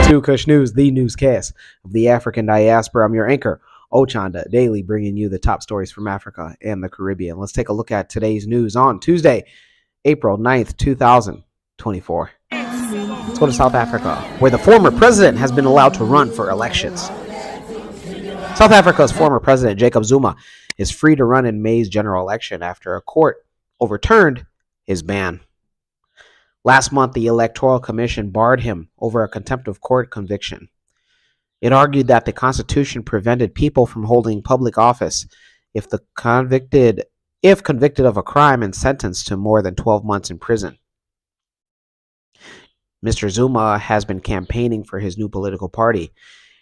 to Kush News, the newscast of the African diaspora. I'm your anchor, Ochanda, daily bringing you the top stories from Africa and the Caribbean. Let's take a look at today's news on Tuesday, April 9th, 2024. Let's go to South Africa, where the former president has been allowed to run for elections. South Africa's former president, Jacob Zuma, is free to run in May's general election after a court overturned his ban. Last month, the Electoral Commission barred him over a contempt of court conviction. It argued that the Constitution prevented people from holding public office if convicted of a crime and sentenced to more than 12 months in prison. Mr. Zuma has been campaigning for his new political party.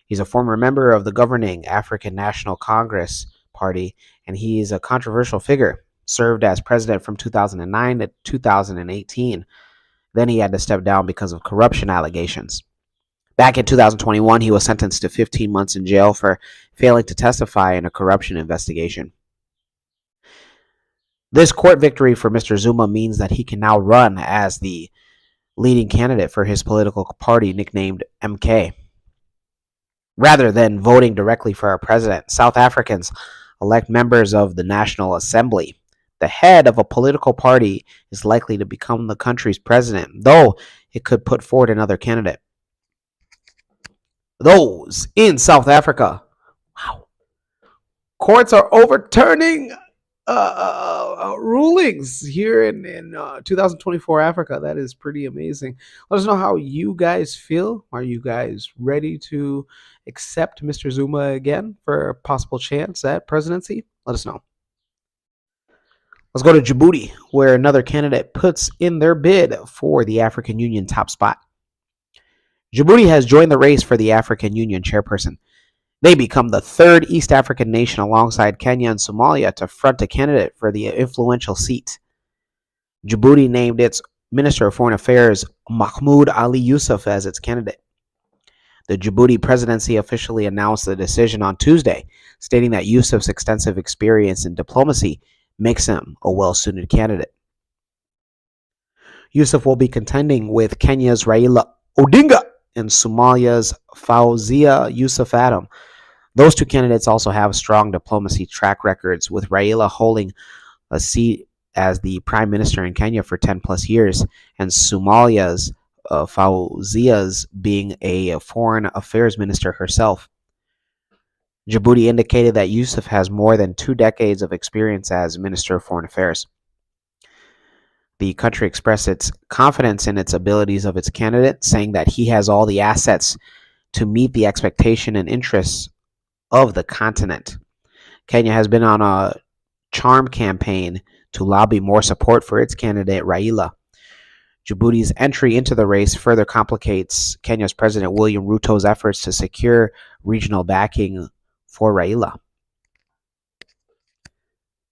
He's a former member of the governing African National Congress Party, and he is a controversial figure. Served as president from 2009 to 2018. Then he had to step down because of corruption allegations. Back in 2021, he was sentenced to 15 months in jail for failing to testify in a corruption investigation. This court victory for Mr. Zuma means that he can now run as the leading candidate for his political party, nicknamed MK. Rather than voting directly for a president, South Africans elect members of the National Assembly. The head of a political party is likely to become the country's president, though it could put forward another candidate. Those in South Africa. Wow. Courts are overturning rulings here in 2024 Africa. That is pretty amazing. Let us know how you guys feel. Are you guys ready to accept Mr. Zuma again for a possible chance at presidency? Let us know. Let's go to Djibouti, where another candidate puts in their bid for the African Union top spot. Djibouti has joined the race for the African Union chairperson. They become the third East African nation alongside Kenya and Somalia to front a candidate for the influential seat. Djibouti named its Minister of Foreign Affairs, Mahmoud Ali Yusuf, as its candidate. The Djibouti presidency officially announced the decision on Tuesday, stating that Yusuf's extensive experience in diplomacy makes him a well-suited candidate. Yusuf will be contending with Kenya's Raila Odinga and Somalia's Fawzia Yusuf Adam. Those two candidates also have strong diplomacy track records, with Raila holding a seat as the prime minister in Kenya for 10 plus years, and Somalia's Fawzia's being a foreign affairs minister herself. Djibouti indicated that Yusuf has more than 2 decades of experience as Minister of Foreign Affairs. The country expressed its confidence in its abilities of its candidate, saying that he has all the assets to meet the expectation and interests of the continent. Kenya has been on a charm campaign to lobby more support for its candidate, Raila. Djibouti's entry into the race further complicates Kenya's President William Ruto's efforts to secure regional backing for Raila.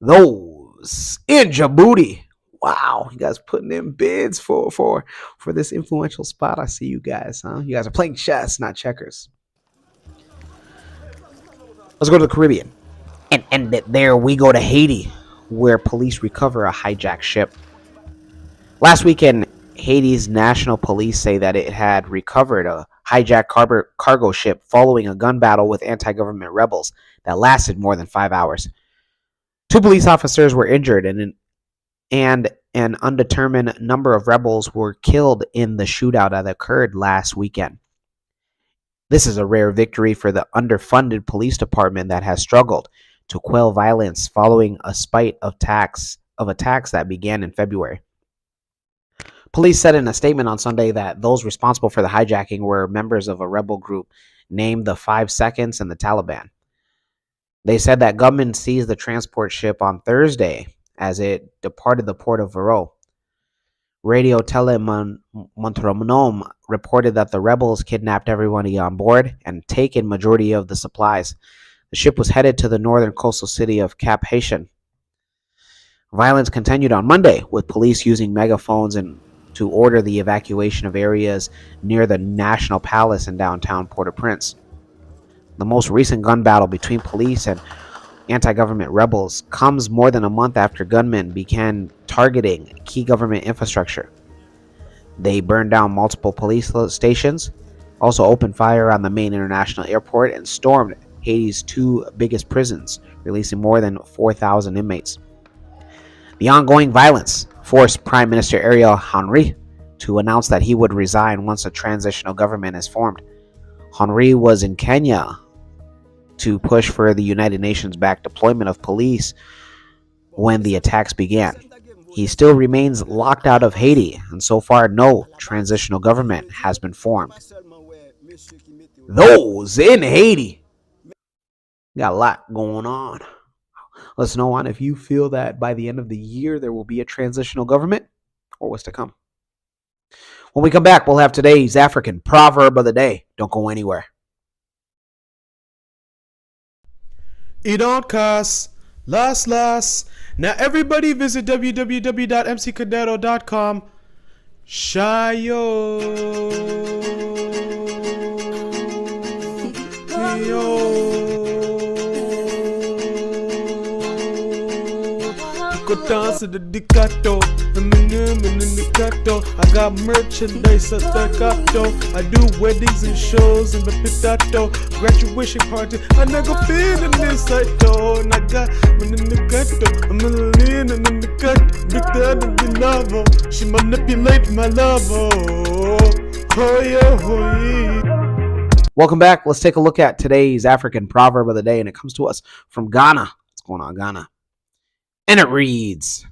Those in Djibouti. Wow, you guys putting in bids for this influential spot. I see you guys, huh? You guys are playing chess, not checkers. Let's go to the Caribbean. And there we go to Haiti, where police recover a hijacked ship. Last weekend, Haiti's national police say that it had recovered a hijacked cargo ship following a gun battle with anti-government rebels that lasted more than 5 hours. 2 police officers were injured, and an undetermined number of rebels were killed in the shootout that occurred last weekend. This is a rare victory for the underfunded police department that has struggled to quell violence following a spate of attacks that began in February. Police said in a statement on Sunday that those responsible for the hijacking were members of a rebel group named the 5 Seconds and the Taliban. They said that gunmen seized the transport ship on Thursday as it departed the port of Vero. Radio Telemontrome reported that the rebels kidnapped everybody on board and taken majority of the supplies. The ship was headed to the northern coastal city of Cap Haitian. Violence continued on Monday, with police using megaphones to order the evacuation of areas near the National Palace in downtown Port-au-Prince. The most recent gun battle between police and anti-government rebels comes more than a month after gunmen began targeting key government infrastructure. They burned down multiple police stations, also opened fire on the main international airport and stormed Haiti's two biggest prisons, releasing more than 4,000 inmates. The ongoing violence forced Prime Minister Ariel Henry to announce that he would resign once a transitional government is formed. Henry was in Kenya to push for the United Nations-backed deployment of police when the attacks began. He still remains locked out of Haiti, and so far no transitional government has been formed. Those in Haiti got a lot going on. Let us know on if you feel that by the end of the year there will be a transitional government or what's to come. When we come back, we'll have today's African proverb of the day. Don't go anywhere. It don't cost. Last. Now everybody visit www.mccadero.com. Shayo. Go dance to the Dicato. I got merchandise at Dicato. I do weddings and shows in the Pitato. Graduation party. I never feel in this side though. And I got in the Dicato. I'm in the Dicato. Big dad in the novel. She manipulate my love. Oh yeah. Welcome back. Let's take a look at today's African proverb of the day, and it comes to us from Ghana. What's going on, Ghana? And it reads,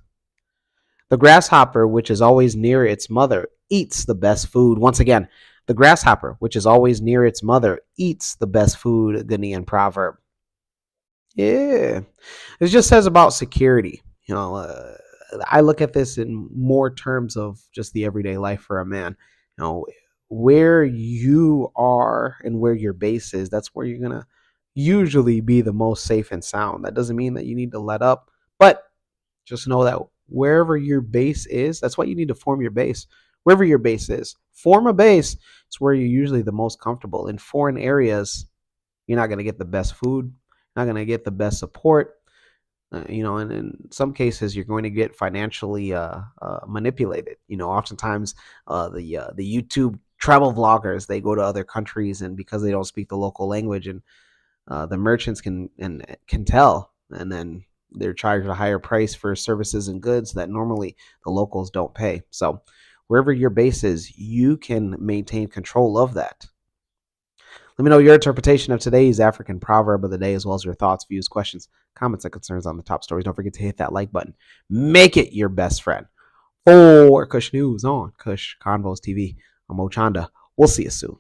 the grasshopper, which is always near its mother, eats the best food. Once again, the grasshopper, which is always near its mother, eats the best food. Ghanaian proverb. Yeah. It just says about security. I look at this in more terms of just the everyday life for a man. Where you are and where your base is, that's where you're going to usually be the most safe and sound. That doesn't mean that you need to let up, but just know that wherever your base is, that's what you need to form your base. Wherever your base is, form a base. It's where you're usually the most comfortable. In foreign areas, you're not going to get the best food, not going to get the best support. And in some cases, you're going to get financially manipulated. Oftentimes the YouTube travel vloggers, they go to other countries, and because they don't speak the local language, and the merchants can tell, and then they're charged a higher price for services and goods that normally the locals don't pay. So wherever your base is, you can maintain control of that. Let me know your interpretation of today's African proverb of the day, as well as your thoughts, views, questions, comments, and concerns on the top stories. Don't forget to hit that like button. Make it your best friend. For Kush News on Kush Convos TV, I'm Ochanda. We'll see you soon.